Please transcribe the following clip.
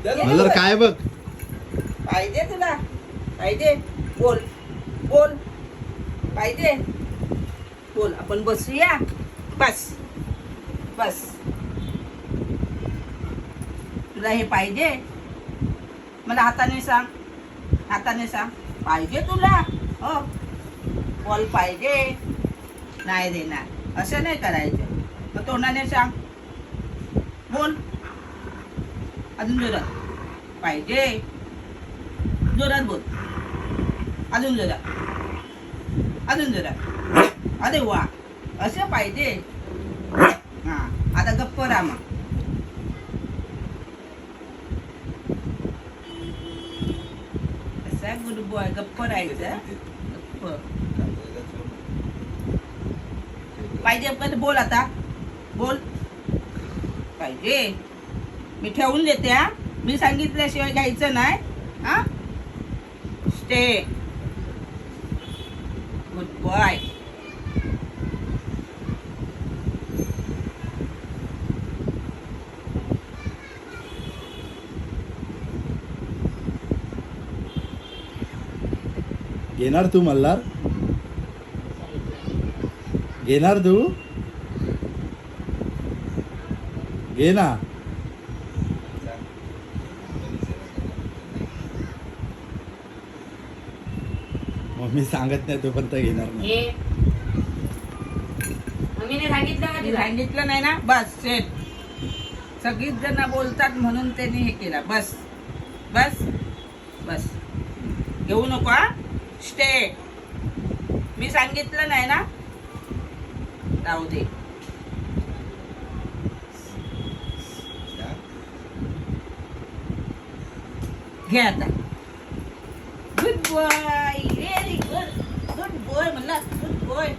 मला काय बघ पाहिजे तुला पाहिजे बोल बोल पाहिजे बोल आपण बसूया बस बस तुला हे पाहिजे मला हाताने सांग पाहिजे तुला हो बॉल पाहिजे नाही देणार असं नाही करायचं मग तोंडाने सांग बोल अजून जोरात पाहिजे जोरात बोल अजून जोरात अरे वा असं पाहिजे हा आता गप्प राहा मग असं गुड बॉय गप्प राहायचं गप्प पाहिजे पण बोल आता बोल पाहिजे मी ठेवून देते हा मी सांगितल्याशिवाय घ्यायचं नाही हा स्टे गुड बॉय घेणार तू मल्हार घेणार तू घे ना मम्मी सांगत नाही तोपर्यंत घेणार नाही मम्मीने सांगितलं का तुला? सांगितलं नाही ना बस सेट सगळीच जण बोलतात म्हणून त्यांनी हे केलं बस बस बस घेऊ नको हा स्टे मी सांगितलं नाही ना राहू दे घे आता good boy very good good boy म्हणला गुड बॉय